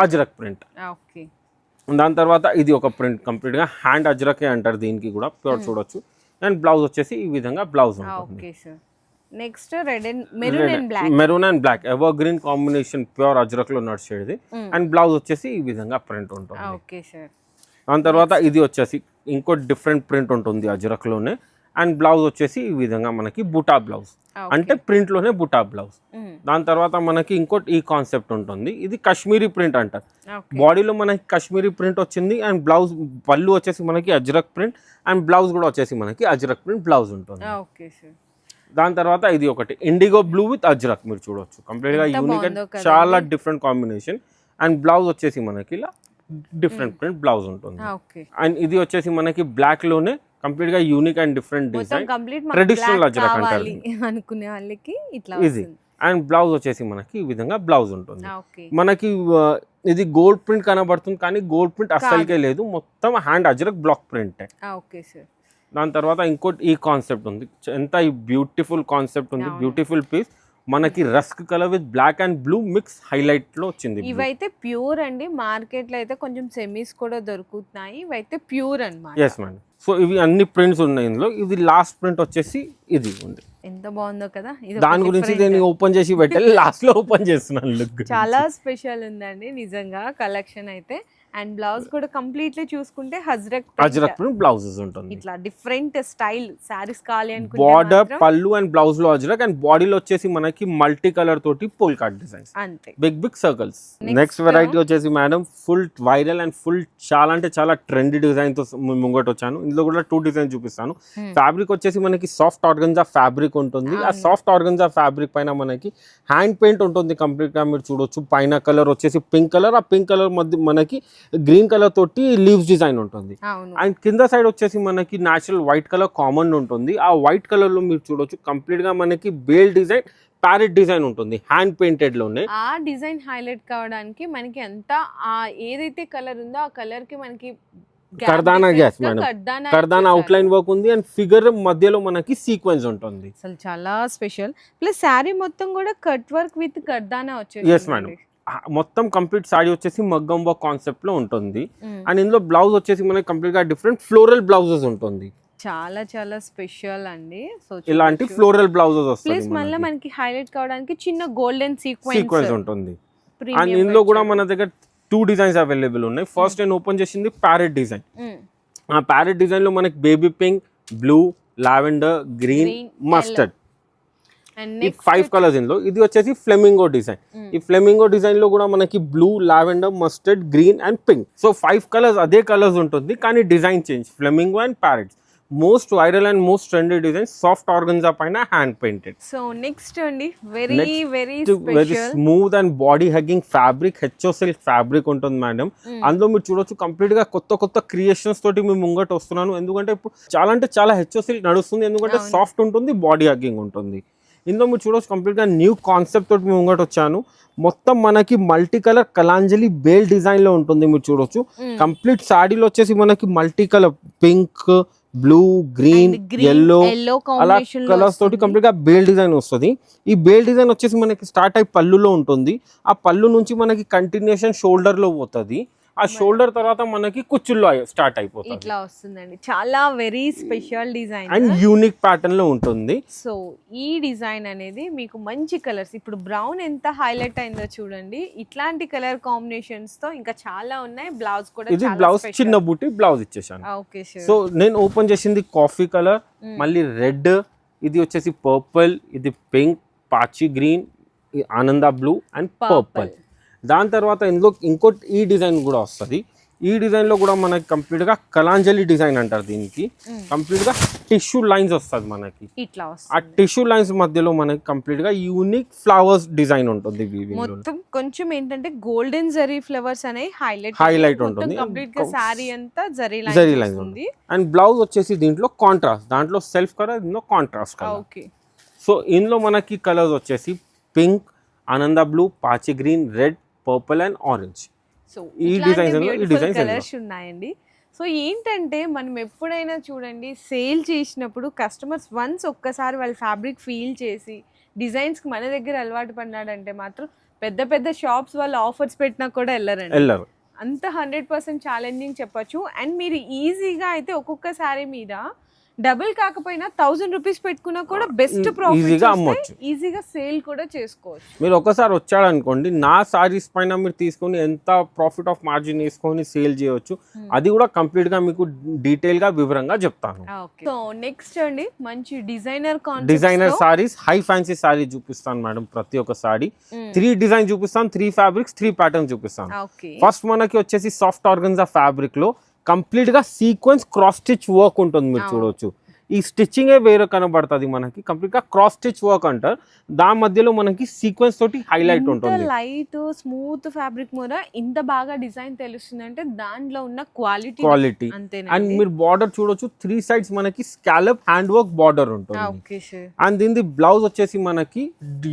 Ajrakh print. దాని తర్వాత ఇది ఒక ప్రింట్ కంప్లీట్ గా హ్యాండ్ అజ్రకే అంటారు దీనికి కూడా ప్యూర్. చూడొచ్చు. అండ్ బ్లౌజ్ వచ్చేసి ఈ విధంగా బ్లౌజ్ ఉంటుంది. Next maroon and black ever green combination pure Ajrakh లో నడిచేది. అండ్ బ్లౌజ్ వచ్చేసి ఈ విధంగా ప్రింట్ ఉంటుంది. దాని తర్వాత ఇది వచ్చేసి ఇంకో డిఫరెంట్ ప్రింట్ ఉంటుంది అజ్రక్ లోనే. అండ్ బ్లౌజ్ వచ్చేసి ఈ విధంగా మనకి బుటా బ్లౌజ్, అంటే ప్రింట్ లోనే బుటా బ్లౌజ్. దాని తర్వాత మనకి ఇంకోటి ఈ కాన్సెప్ట్ ఉంటుంది, ఇది కాశ్మీరీ ప్రింట్ అంటారు. బాడీలో మనకి కాశ్మీరీ ప్రింట్ వచ్చింది. అండ్ బ్లౌజ్ పళ్ళు వచ్చేసి మనకి అజ్రక్ ప్రింట్ అండ్ బ్లౌజ్ కూడా వచ్చేసి మనకి అజ్రక్ ప్రింట్ బ్లౌజ్ ఉంటుంది. దాని తర్వాత ఇది ఒకటి ఇండిగో బ్లూ విత్ అజ్రక్. మీరు చూడొచ్చు కంప్లీట్ గా యూనిక్ అండ్ చాలా డిఫరెంట్ కాంబినేషన్. అండ్ బ్లౌజ్ వచ్చేసి మనకి ఇలా డిఫరెంట్ ప్రింట్ బ్లౌజ్ ఉంటుంది. అండ్ ఇది వచ్చేసి మనకి బ్లాక్ లోనే కంప్లీట్ గా unique and different design, traditional Ajrakh అంటారు అనుకునే వాళ్ళకి ఇట్లా ఇది. అండ్ బ్లౌజ్ వచ్చేసి మనకి ఈ విధంగా బ్లౌజ్ ఉంటుంది. మనకి ఇది గోల్డ్ ప్రింట్ కనబడుతుంది కానీ గోల్డ్ ప్రింట్ అస్సలకే లేదు, మొత్తం హ్యాండ్ అజ్రక్ బ్లాక్ ప్రింట్. దాని తర్వాత ఇంకోటి ఈ కాన్సెప్ట్ ఉంది, ఎంత ఈ బ్యూటిఫుల్ కాన్సెప్ట్ ఉంది, బ్యూటిఫుల్ పీస్. మనకి rusk colour with black and blue mix highlight లో వచ్చింది. ఇవైతే ప్యూర్ అండి, మార్కెట్ లో అయితే కొంచెం సెమీస్ కూడా దొరుకుతున్నాయి, ఇవైతే ప్యూర్ అన్నమాట. Yes madam. సో ఇవి అన్ని ప్రింట్స్ ఉన్నాయి ఇందులో. ఇది లాస్ట్ ప్రింట్ వచ్చేసి ఇది ఉంది. ఎంత బాగుందో కదా. దాని గురించి నేను ఓపెన్ చేసి పెట్టాలి, లాస్ట్ లో ఓపెన్ చేస్తున్నాను. లుక్ చాలా స్పెషల్ ఉందండి నిజంగా కలెక్షన్ అయితే. అండ్ బ్లౌజ్ కూడా కంప్లీట్లీ చూసుకుంటే అజ్రక్ ప్రింట్ బ్లౌజెస్ ఉంటుంది. ఇట్లా డిఫరెంట్ స్టైల్ సారీస్ కావాలి అనుకుంటే బార్డర్ పళ్ళు అండ్ బ్లౌజ్ లో అజ్రక్ అండ్ బాడీలో వచ్చేసి మనకి మల్టీ కలర్ తోటి పోల్ కట్ డిజైన్స్, అంతే బిగ్ సర్కిల్స్. నెక్స్ట్ వెరైటీ వచ్చేసి madam full viral and full చాలా అంటే చాలా ట్రెండీ డిజైన్ తో ముంగట వచ్చాను. ఇందులో కూడా 2 డిజైన్ చూపిస్తాను. ఫ్యాబ్రిక్ వచ్చేసి మనకి సాఫ్ట్ ఆర్గంజా ఫ్యాబ్రిక్ ఉంటుంది. ఆ సాఫ్ట్ ఆర్గంజా ఫ్యాబ్రిక్ పైన మనకి హ్యాండ్ పెయింట్ ఉంటుంది కంప్లీట్ గా. మీరు చూడొచ్చు పైన కలర్ వచ్చేసి పింక్ కలర్, ఆ పింక్ కలర్ మధ్య మనకి గ్రీన్ కలర్ తోటి లీవ్స్ డిజైన్ ఉంటుంది. అండ్ కింద సైడ్ వచ్చేసి మనకి న్యాచురల్ వైట్ కలర్ కామన్ ఉంటుంది. ఆ వైట్ కలర్ లో మీరు చూడొచ్చు కంప్లీట్ గా మనకి బేల్ డిజైన్, ప్యారెట్ డిజైన్ ఉంటుంది హ్యాండ్ పెయింటెడ్ లోనే. ఆ డిజైన్ హైలైట్ కావడానికి మనకి అంతా ఏదైతే కలర్ ఉందో ఆ కలర్ కి మనకి కర్దానా గ్యాస్ మేడం, కర్దానా అవుట్ లైన్ వర్క్ ఉంది. అండ్ ఫిగర్ మధ్యలో మనకి సీక్వెన్స్ ఉంటుంది. అసలు చాలా స్పెషల్. ప్లస్ శారీ మొత్తం కూడా కట్ వర్క్ విత్ కర్దానా వచ్చేసి. ఎస్ మేడం, మొత్తం కంప్లీట్ సారీ వచ్చేసి మగ్గం వర్క్ కాన్సెప్ట్ లో ఉంటుంది. అండ్ ఇందులో బ్లౌజ్ వచ్చేసి మనకి కంప్లీట్ గా డిఫరెంట్ ఫ్లోరల్ బ్లౌజెస్ ఉంటుంది. చాలా చాలా స్పెషల్ అండి. సో ఇలాంటి ఫ్లోరల్ బ్లౌజెస్ వస్తాయి. ప్లస్ మళ్ళీ మనకి హైలైట్ కావడానికి చిన్న గోల్డెన్ సీక్వెన్స్ ఉంటుంది. అండ్ ఇందులో కూడా మన దగ్గర 2 డిజైన్స్ అవైలబుల్ ఉన్నాయి. ఫస్ట్ నేను ఓపెన్ చేసింది ప్యారెట్ డిజైన్. ఆ ప్యారెట్ డిజైన్ లో మనకి baby pink, blue, lavender, green, mustard, ఈ 5 కలర్స్ ఇందులో. ఇది వచ్చేసి ఫ్లెమింగో డిజైన్. ఈ ఫ్లెమింగో డిజైన్ లో కూడా మనకి blue, lavender, mustard, green and pink. So 5 colours అదే కలర్స్ ఉంటుంది కానీ design change. Flamingo and parrots most viral and most trendy design, soft organza పైన హ్యాండ్ పెయింటెడ్. సో నెక్స్ట్ అండి very very smooth and body hugging fabric, HO silk fabric ఉంటుంది madam. అందులో మీరు చూడొచ్చు complete గా కొత్త క్రియేషన్స్ తోటి మేము ముంగట వస్తున్నాను. ఎందుకంటే ఇప్పుడు చాలా అంటే చాలా హెచ్ఓ సిల్క్ నడుస్తుంది, ఎందుకంటే సాఫ్ట్ ఉంటుంది, బాడీ హగ్గింగ్ ఉంటుంది. ఇందులో మీరు చూడవచ్చు కంప్లీట్గా న్యూ కాన్సెప్ట్ తోటి మేము ముంగట వచ్చాను. మొత్తం మనకి multi colour Kalanjali bale design లో ఉంటుంది. మీరు చూడొచ్చు కంప్లీట్ సాడీలో వచ్చేసి మనకి multi colour pink, blue, green, yellow అలా కలర్స్ తోటి కంప్లీట్ గా బేల్ డిజైన్ వస్తుంది. ఈ బేల్ డిజైన్ వచ్చేసి మనకి స్టార్ట్ అయ్యి పళ్ళులో ఉంటుంది. ఆ పళ్ళు నుంచి మనకి కంటిన్యూషన్ షోల్డర్ లో పోతుంది. ఆ షోల్డర్ తర్వాత మనకి కుచ్చుల్లో స్టార్ట్ అయిపోతుంది. ఇట్లా వస్తుందండి. చాలా very special design and unique pattern లో ఉంటుంది. సో ఈ డిజైన్ అనేది మీకు మంచి కలర్స్, ఇప్పుడు బ్రౌన్ ఎంత హైలైట్ అయిందో చూడండి. ఇట్లాంటి కలర్ కాంబినేషన్స్ తో ఇంకా చాలా ఉన్నాయి. బ్లౌజ్ కూడా ఇది బ్లౌజ్ చిన్న బూటీ బ్లౌజ్ ఇచ్చేసాను. Okay sir. సో నేను ఓపెన్ చేసింది కాఫీ కలర్, మళ్ళీ రెడ్, ఇది వచ్చేసి పర్పుల్, ఇది పింక్, పాచి గ్రీన్, ఆనంద బ్లూ అండ్ పర్పుల్. దాని తర్వాత ఇందులో ఇంకోటి ఈ డిజైన్ కూడా వస్తుంది. ఈ డిజైన్ లో కూడా మనకి కంప్లీట్ గా కలాంజలి డిజైన్ అంటారు. దీనికి కంప్లీట్ గా టిష్యూ లైన్స్ వస్తుంది మనకి. ఇట్లా ఆ టిష్యూ లైన్స్ మధ్యలో మనకి కంప్లీట్ గా యూనిక్ ఫ్లవర్స్ డిజైన్ ఉంటుంది. మొత్తం కొంచెం ఏంటంటే గోల్డెన్ జరీ ఫ్లవర్స్ అనేవి హైలైట్ ఉంటుంది. కంప్లీట్ గా సారీ అంతా జరీ లైన్స్ ఉంది. అండ్ బ్లౌజ్ వచ్చేసి దీంట్లో కాంట్రాస్ట్, దాంట్లో సెల్ఫ్ కలర్, దీంట్లో కాంట్రాస్ట్ కలర్. ఓకే. సో ఇందులో మనకి కలర్స్ వచ్చేసి పింక్, ఆనంద బ్లూ, పాచి green, red, purple and orange. So ఈ డిజైన్స్ కలర్స్ ఉన్నాయండి. సో ఏంటంటే మనం ఎప్పుడైనా చూడండి సేల్ చేసినప్పుడు కస్టమర్స్ వన్స్ ఒక్కసారి వాళ్ళ ఫ్యాబ్రిక్ ఫీల్ చేసి డిజైన్స్కి మన దగ్గర అలవాటు పడినాడంటే మాత్రం పెద్ద పెద్ద షాప్స్ వాళ్ళు ఆఫర్స్ పెట్టినా కూడా వెళ్ళరు. అంత 100% ఛాలెంజింగ్ చెప్పొచ్చు. అండ్ మీరు ఈజీగా అయితే ఒక్కొక్క శారీ మీద డబుల్ కాకపోయినా 1000 రూపీస్ పెట్టుకున్నా కూడా బెస్ట్ ప్రాఫిట్, ఈజీగా సేల్ కూడా చేసుకోవచ్చు. మీరు ఒకసారి వచ్చాడనుకోండి, నా సారీస్ పైన మీరు తీసుకొని ఎంత ప్రాఫిట్ ఆఫ్ మార్జిన్ వేసుకొని సేల్ చేయవచ్చు, అది కూడా కంప్లీట్ గా మీకు డీటెయిల్ గా వివరంగా చెప్తాను. సో నెక్స్ట్ అండి మంచి designer saris, high fancy sorry చూపిస్తాను మేడం. ప్రతి ఒక్క సారీ 3 డిజైన్ చూపిస్తాను, 3 ఫ్యాబ్రిక్స్, 3 ప్యాటర్న్ చూపిస్తాను. ఫస్ట్ మనకి వచ్చేసి సాఫ్ట్ ఆర్గన్జా ఫ్యాబ్రిక్ లో కంప్లీట్ గా సీక్వెన్స్ క్రాస్ స్టిచ్ వర్క్ ఉంటుంది. మీరు చూడవచ్చు ఈ స్టిచ్చింగ్ వేరే కనబడుతుంది మనకి. కంప్లీట్ గా క్రాస్ స్టిచ్ వర్క్ అంటారు. దాని మధ్యలో మనకి సీక్వెన్స్ తోటి హైలైట్ ఉంటుంది. లైట్ స్మూత్ ఫ్యాబ్రిక్ మీద ఇంత బాగా డిజైన్ తెలుస్తుంది అంటే దాంట్లో ఉన్న క్వాలిటీ. అండ్ మీరు బార్డర్ చూడొచ్చు, 3 సైడ్స్ మనకి స్కాలప్ హ్యాండ్ వర్క్ బార్డర్ ఉంటుంది. అండ్ దీని బ్లౌజ్ వచ్చేసి మనకి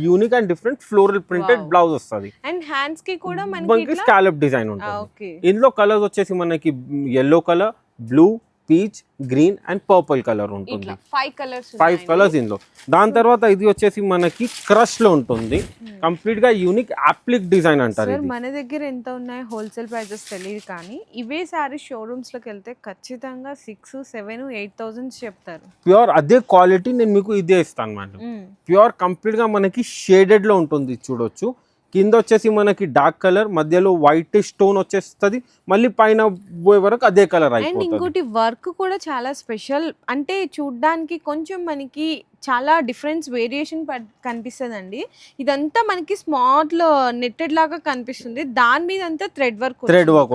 unique and different floral printed blouse వస్తుంది. అండ్ హ్యాండ్స్ కి కూడా మనకి స్కాలప్ డిజైన్ ఉంటుంది. ఇందులో కలర్స్ వచ్చేసి మనకి yellow colour, blue, peach, green and purple colour ఉంటుంది. 5 కలర్స్ ఇందులో. దాని తర్వాత ఇది వచ్చేసి మనకి క్రష్ లో ఉంటుంది. కంప్లీట్ గా యూనిక్ అప్లిక్ డిజైన్ అంటారు. మన దగ్గర ఎంత ఉన్నాయి హోల్సేల్ ప్రైజెస్ తెలియదు, కానీ ఇవే సారీ షోరూమ్స్ లోకి వెళ్తే ఖచ్చితంగా 6, 7, 8,000 చెప్తారు. ప్యూర్ అదే క్వాలిటీ నేను మీకు ఇదే ఇస్తాను మేడం. ప్యూర్ కంప్లీట్ గా మనకి షేడెడ్ లో ఉంటుంది. చూడొచ్చు కింద వచ్చేసి మనకి డార్క్ కలర్, మధ్యలో వైట్ స్టోన్ వచ్చేస్తుంది, మళ్ళీ పైన పోయే వరకు అదే కలర్ అయిపోతుంది. ఇంకోటి వర్క్ కూడా చాలా స్పెషల్, అంటే చూడ్డానికి కొంచెం మనకి చాలా డిఫరెన్స్ వేరియేషన్ కనిపిస్తుంది అండి. ఇదంతా మనకి స్మార్ట్ లో నెట్టెడ్ లాగా కనిపిస్తుంది. దాని మీద అంతా థ్రెడ్ వర్క్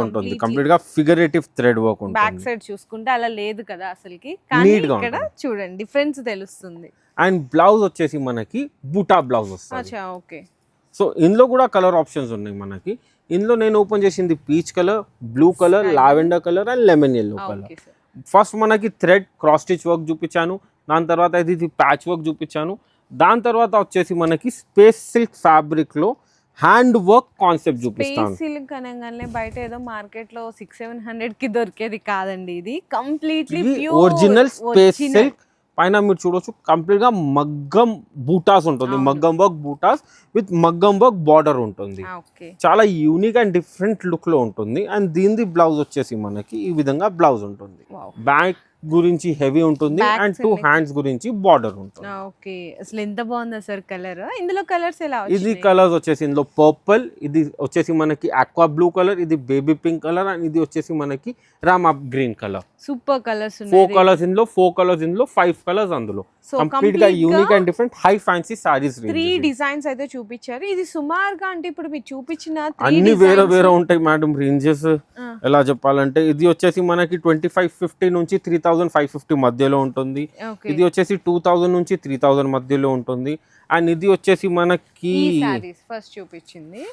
ఉంటుంది. కంప్లీట్ గా ఫిగరేటివ్ థ్రెడ్ వర్క్ ఉంటుంది. బ్యాక్ సైడ్ చూసుకుంటే అలా లేదు కదా అసలుకి, కానీ ఇక్కడ చూడండి డిఫరెన్స్ తెలుస్తుంది. అండ్ బ్లౌజ్ వచ్చేసి మనకి బూటా బ్లౌజ్ వస్తుంది. ఓకే. సో ఇందులో కూడా కలర్ ఆప్షన్స్ ఉన్నాయి మనకి. ఇందులో నేను ఓపెన్ చేసింది peach colour, blue colour, lavender colour and lemon yellow colour. First మనకి థ్రెడ్ క్రాస్ స్టిచ్ వర్క్ చూపించాను. దాని తర్వాత ఇది ప్యాచ్ వర్క్ చూపించాను. దాని తర్వాత వచ్చేసి మనకి స్పేస్ సిల్క్ ఫ్యాబ్రిక్ లో హ్యాండ్ వర్క్ కాన్సెప్ట్ చూపిస్తాను. సిల్క్ అనగానే బయట ఏదో మార్కెట్ లో 600-700 కి దొరికేది కాదండి. ఇది కంప్లీట్లీ ఒరిజినల్ స్పేస్ సిల్క్. పైన మీరు చూడొచ్చు కంప్లీట్ గా మగ్గం బూటాస్ ఉంటుంది. మగ్గం వర్క్ బూటాస్ విత్ మగ్గం వర్క్ బార్డర్ ఉంటుంది. చాలా యూనిక్ అండ్ డిఫరెంట్ లుక్ లో ఉంటుంది. అండ్ దీని బ్లౌజ్ వచ్చేసి మనకి ఈ విధంగా బ్లౌజ్ ఉంటుంది. బ్యాక్ గురించి హెవీ ఉంటుంది అండ్ 2 హ్యాండ్స్ గురించి బార్డర్ ఉంటుంది. ఓకే. అసలు ఎంత బాగుంది సార్ కలర్. ఇందులో కలర్స్ ఎలా వచ్చాయి? ఇది కలర్స్ వచ్చేసి ఇందులో పర్పుల్, ఇది వచ్చేసి మనకి ఆక్వా బ్లూ కలర్, ఇది బేబీ పింక్ కలర్ అండ్ ఇది వచ్చేసి మనకి Rama green colour. Super colours. 4 colours ఇందులో, 4 కలర్స్ ఇందులో, 5 కలర్స్ అందులో. కంప్లీట్ గా unique and different high fancy saris. 3 designs అయితే చూపించారు. ఇది సుమారుగా అంటే ఇప్పుడు మీరు చూపించిన అన్ని వేరే ఉంటాయి మేడం. రేంజెస్ ఎలా చెప్పాలంటే ఇది వచ్చేసి మనకి 2550 నుంచి 3550 మధ్యలో ఉంటుంది. ఇది వచ్చేసి 2000 నుంచి 3000 మధ్యలో ఉంటుంది. అండ్ ఇది వచ్చేసి మనకి ఫస్ట్ చూపించింది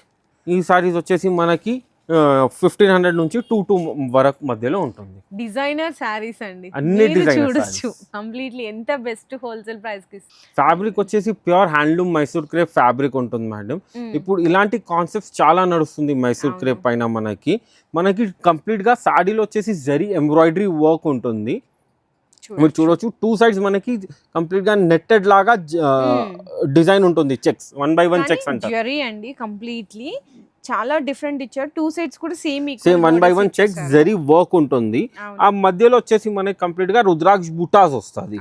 ఈ సారీస్ వచ్చేసి మనకి 1500 నుంచి 2 వరకు మధ్యలో ఉంటుంది. డిజైనర్ శారీస్ అండి, అన్ని మీరు డిజైనర్ చూడొచ్చు కంప్లీట్లీ ఎంత బెస్ట్ హోల్సేల్ ప్రైస్ కి. ఫ్యాబ్రిక్ వచ్చేసి pure handloom Mysore crepe fabric ఉంటుంది మేడం. ఇప్పుడు ఇలాంటి కాన్సెప్ట్స్ చాలా నడుస్తుంది మైసూర్ క్రేప్ పైన. మనకి కంప్లీట్ గా సాడీలో వచ్చేసి జరీ ఎంబ్రాయిడరీ వర్క్ ఉంటుంది. మీరు చూడొచ్చు 2 sides మనకి కంప్లీట్ గా నెట్టెడ్ లాగా డిజైన్ ఉంటుంది. చెక్స్ 1 by 1 చెక్స్ అంటారు. జరీ అండి కంప్లీట్లీ చాలా డిఫరెంట్ ఇచ్చారు. 2 sides కూడా same 1 by 1 checks zari work ఉంటుంది. ఆ మధ్యలో వచ్చేసి మనకి కంప్లీట్ గా రుద్రాక్ష బుటాస్ వస్తుంది.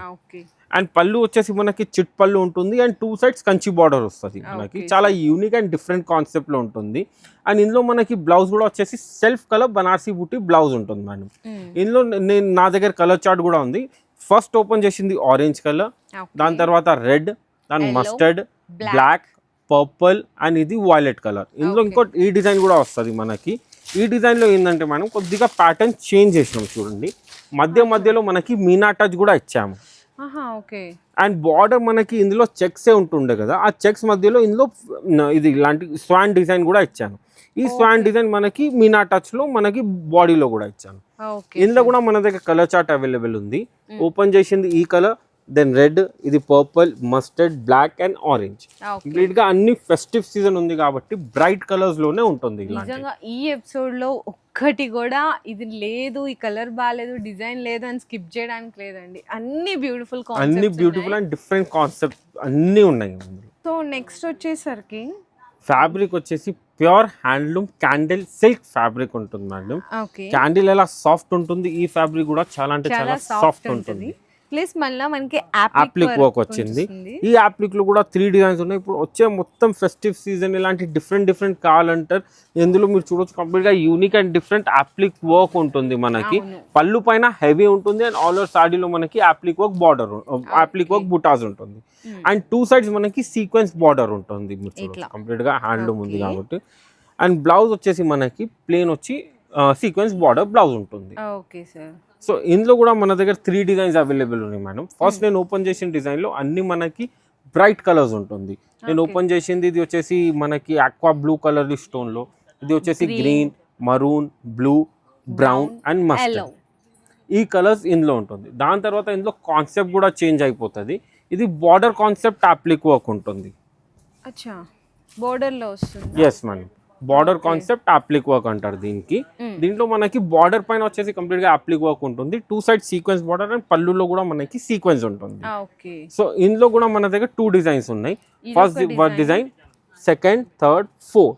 అండ్ పళ్ళు వచ్చేసి మనకి చిట్ పళ్ళు ఉంటుంది. అండ్ 2 sides కంచి బార్డర్ వస్తుంది మనకి. చాలా యూనిక్ అండ్ డిఫరెంట్ కాన్సెప్ట్ లో ఉంటుంది. అండ్ ఇందులో మనకి బ్లౌజ్ కూడా వచ్చేసి సెల్ఫ్ కలర్ బనారసి బూటీ బ్లౌజ్ ఉంటుంది మేడం. ఇందులో నా దగ్గర కలర్ చార్ట్ కూడా ఉంది. ఫస్ట్ ఓపెన్ చేసింది ఆరెంజ్ కలర్, దాని తర్వాత రెడ్, దాని మస్టర్డ్, బ్లాక్, పర్పుల్ అండ్ ఇది వైలెట్ కలర్. ఇందులో ఇంకోటి ఈ డిజైన్ కూడా వస్తుంది మనకి. ఈ డిజైన్ లో ఏంటంటే మనం కొద్దిగా ప్యాటర్న్ చేంజ్ చేసినాం చూడండి. మధ్యలో మనకి మీనా టచ్ కూడా ఇచ్చాము. అండ్ బార్డర్ మనకి ఇందులో చెక్స్ ఉంటుండే కదా, ఆ చెక్స్ మధ్యలో ఇందులో ఇది ఇలాంటి స్వాన్ డిజైన్ కూడా ఇచ్చాను. ఈ స్వాన్ డిజైన్ మనకి మీనా టచ్ లో మనకి బాడీలో కూడా ఇచ్చాను. ఇందులో కూడా మన దగ్గర కలర్ చార్ట్ అవైలబుల్ ఉంది. ఓపెన్ చేసింది ఈ కలర్, దెన్ రెడ్, ఇది purple, mustard, black and orange. Complete గా అన్ని ఫెస్టివ్ సీజన్ ఉంది కాబట్టి బ్రైట్ కలర్స్ లోనే ఉంటుంది. నిజంగా ఈ ఎపిసోడ్ లో ఒక్కటి కూడా ఇది లేదు, ఈ కలర్ బాగాలేదు, డిజైన్ లేదు అని స్కిప్ చేయడానికి లేదండి. అన్ని బ్యూటిఫుల్ అండ్ డిఫరెంట్ కాన్సెప్ట్ అన్ని ఉన్నాయి. సో నెక్స్ట్ వచ్చేసరికి ఫ్యాబ్రిక్ వచ్చేసి pure handloom candle silk fabric ఉంటుంది మేడం. క్యాండిల్ ఎలా సాఫ్ట్ ఉంటుంది, ఈ ఫ్యాబ్రిక్ కూడా చాలా అంటే చాలా సాఫ్ట్ ఉంటుంది. ప్లస్ మళ్ళీ మనకి యాప్లిక్ వర్క్ వచ్చింది. ఈ యాప్లిక్ లో కూడా 3 డిజైన్స్ ఉన్నాయి. ఇప్పుడు వచ్చే మొత్తం ఫెస్టివ్ సీజన్ ఇలాంటి డిఫరెంట్ కావాలంటారు. ఇందులో మీరు చూడొచ్చు కంప్లీట్ గా unique and different appliqué work ఉంటుంది మనకి. పళ్ళు పైన హెవీ ఉంటుంది అండ్ ఆల్ ఓవర్ సాడీలో మనకి appliqué work border, appliqué work బుటాస్ ఉంటుంది. అండ్ 2 sides మనకి సీక్వెన్స్ బార్డర్ ఉంటుంది. మీరు చూడొచ్చు కంప్లీట్ గా హ్యాండ్లూమ్ ఉంది కాబట్టి. అండ్ బ్లౌజ్ వచ్చేసి మనకి ప్లేన్ వచ్చి సీక్వెన్స్ బార్డర్ బ్లౌజ్ ఉంటుంది. సో ఇందులో కూడా మన దగ్గర 3 డిజైన్స్ అవైలబుల్ ఉన్నాయి మేడం. ఫస్ట్ నేను ఓపెన్ చేసిన డిజైన్ లో అన్ని మనకి బ్రైట్ కలర్స్ ఉంటుంది. నేను ఓపెన్ చేసింది ఇది వచ్చేసి మనకి ఆక్వా బ్లూ కలర్ స్టోన్ లో, ఇది వచ్చేసి green, maroon, blue, brown and mustard. ఈ కలర్స్ ఇందులో ఉంటుంది. దాని తర్వాత ఇందులో కాన్సెప్ట్ కూడా చేంజ్ అయిపోతుంది. ఇది బార్డర్ కాన్సెప్ట్ అప్లిక్ వర్క్ ఉంటుంది. Yes madam, border concept applique work అంటారు దీనికి. దీంట్లో మనకి బార్డర్ పైన వచ్చేసి కంప్లీట్ గా అప్లిక్ వర్క్ ఉంటుంది. 2 sides సీక్వెన్స్ బార్డర్ అండ్ పళ్ళులో కూడా మనకి సీక్వెన్స్ ఉంటుంది. సో ఇందులో కూడా మన దగ్గర 2 డిజైన్స్ ఉన్నాయి. First design, second, third, 4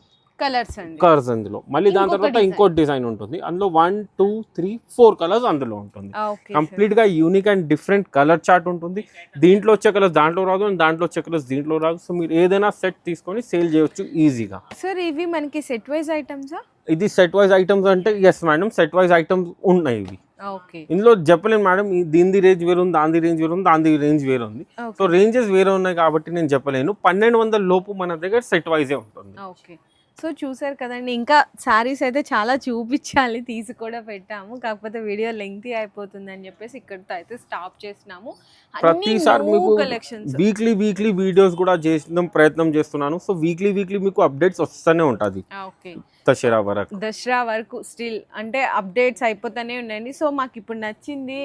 colours అందులో. మళ్ళీ దాని తర్వాత ఇంకో డిజైన్ ఉంటుంది. అందులో 1, 2, 3, 4 కలర్స్ అందులో ఉంటుంది. కంప్లీట్ గా unique and different colour chart ఉంటుంది. దీంట్లో వచ్చే కలర్స్ దాంట్లో రాదు అండ్ దాంట్లో వచ్చే కలర్స్ దీంట్లో రాదు. సో మీరు ఏదైనా సెట్ తీసుకొని సేల్ చేయొచ్చు ఈజీగా. సార్ ఇవి మనకి సెట్ వైజ్ ఐటమ్స్? ఇది సెట్ వైజ్ ఐటమ్స్ అంటే yes madam, set wise items ఉన్నాయి ఇవి. ఇందులో చెప్పలేను మేడం, దీని రేంజ్ వేరు ఉంది, దాని రేంజ్ వేరు ఉంది, దాని రేంజ్ వేరు ఉంది. సో రేంజెస్ వేరే ఉన్నాయి కాబట్టి నేను చెప్పలేను. 1200 లోపు మన దగ్గర సెట్ వైజే ఉంటుంది. సో చూసారు కదండి, ఇంకా శారీస్ అయితే చాలా చూపించాలి, తీసి కూడా పెట్టాము. కాకపోతే వీడియో లెంగ్తీ అయిపోతుంది అని చెప్పేసి ఇక్కడితో అయితే స్టాప్ చేసినాము. ప్రతిసారి మీకు వీక్లీ వీడియోస్ కూడా చేసిన ప్రయత్నం చేస్తున్నాను. సో వీక్లీ మీకు అప్డేట్స్ వస్తూనే ఉంటుంది. దసరా వరకు స్టిల్ అంటే అప్డేట్స్ అయిపోతూనే ఉండండి. సో మాకు ఇప్పుడు నచ్చింది,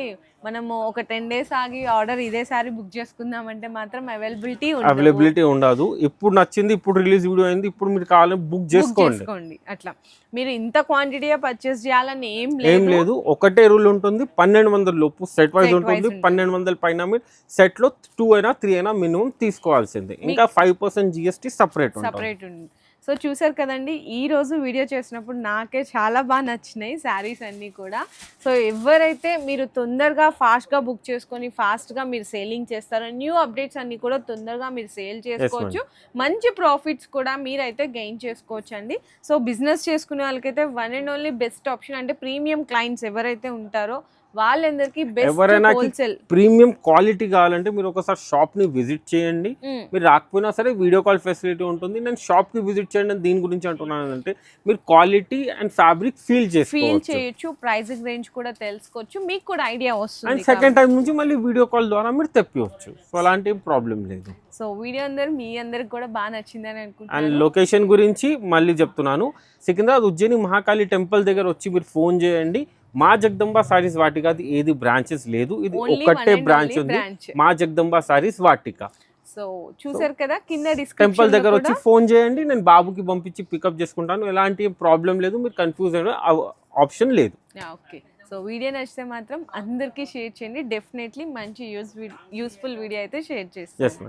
మనము ఒక 10 days ఆగి ఆర్డర్ ఇదే సారి బుక్ చేసుకుందామంటే మాత్రం అవైలబిలిటీ ఉండదు. ఇప్పుడు నచ్చింది, ఇప్పుడు రిలీజ్ వీడియో అయింది, ఇప్పుడు మీరు కావాలని బుక్ చేసుకోండి. అట్లా మీరు ఇంత క్వాంటిటీ పర్చేస్ చేయాలని ఏం లేదు. ఒకటే రూల్ ఉంటుంది, 1200 లోపు సెట్ వైజ్ ఉంటుంది. 1200 పైన మీరు సెట్ లో 2 అయినా 3 అయినా మినిమం తీసుకోవాల్సిందే. ఇంకా 5% GST సపరేట్ ఉంటుంది. సో చూసారు కదండి, ఈ రోజు వీడియో చేసినప్పుడు నాకే చాలా బాగా నచ్చినాయి శారీస్ అన్నీ కూడా. సో ఎవరైతే మీరు తొందరగా ఫాస్ట్గా బుక్ చేసుకొని ఫాస్ట్గా మీరు సేలింగ్ చేస్తారో, న్యూ అప్డేట్స్ అన్నీ కూడా తొందరగా మీరు సేల్ చేసుకోవచ్చు. మంచి ప్రాఫిట్స్ కూడా మీరైతే గెయిన్ చేసుకోవచ్చు అండి. సో బిజినెస్ చేసుకునే వాళ్ళకైతే one and only best option అంటే ప్రీమియం క్లయింట్స్ ఎవరైతే ఉంటారో వాళ్ళందరికీ బెస్ట్ ఎవరైనా హోల్సేల్. ప్రీమియం క్వాలిటీ కావాలంటే మీరు ఒకసారి షాప్ ని విజిట్ చేయండి. మీరు రాకపోయినా సరే వీడియో కాల్ ఫెసిలిటీ ఉంటుంది. నేను షాప్ కి విజిట్ చేయండి అని దీని గురించి అంటున్నాను అంటే మీరు క్వాలిటీ అండ్ ఫ్యాబ్రిక్ ఫీల్ చేయొచ్చు, ప్రైసింగ్ రేంజ్ కూడా తెలుసుకోవచ్చు, మీకు కూడా ఐడియా వస్తుంది. అండ్ సెకండ్ టైం నుంచి మళ్ళీ వీడియో కాల్ ద్వారా మీరు తెప్పివచ్చు. సో అలాంటి ప్రాబ్లం లేదు. సో వీడియో మీ అందరికి కూడా బాగా నచ్చిందని అనుకుంటున్నాను. అండ్ లొకేషన్ గురించి మళ్ళీ చెప్తున్నాను, సికింద్రాబాద్ ఉజ్జయిని మహాకాళి టెంపుల్ దగ్గర వచ్చి మీరు ఫోన్ చేయండి. మా జగదంబ సారీస్ వాటిక ఏది బ్రాంచెస్ లేదు, ఇది ఒకటే బ్రాంచ్ ఉంది, మా జగదంబ సారీస్ వాటిక. సో చూసారు కదా, కింద టెంపుల్ దగ్గర వచ్చి ఫోన్ చేయండి, నేను బాబుకి పంపించి పికప్ చేసుకుంటాను. ఎలాంటి ప్రాబ్లం లేదు, మీరు కన్ఫ్యూజ్ అయ్యే ఆప్షన్ లేదు. ఓకే. సో వీడియో నచ్చితే మాత్రం అందరికీ షేర్ చేయండి. డెఫినెట్లీ మంచి యూస్ఫుల్ వీడియో అయితే షేర్ చేస్తాను.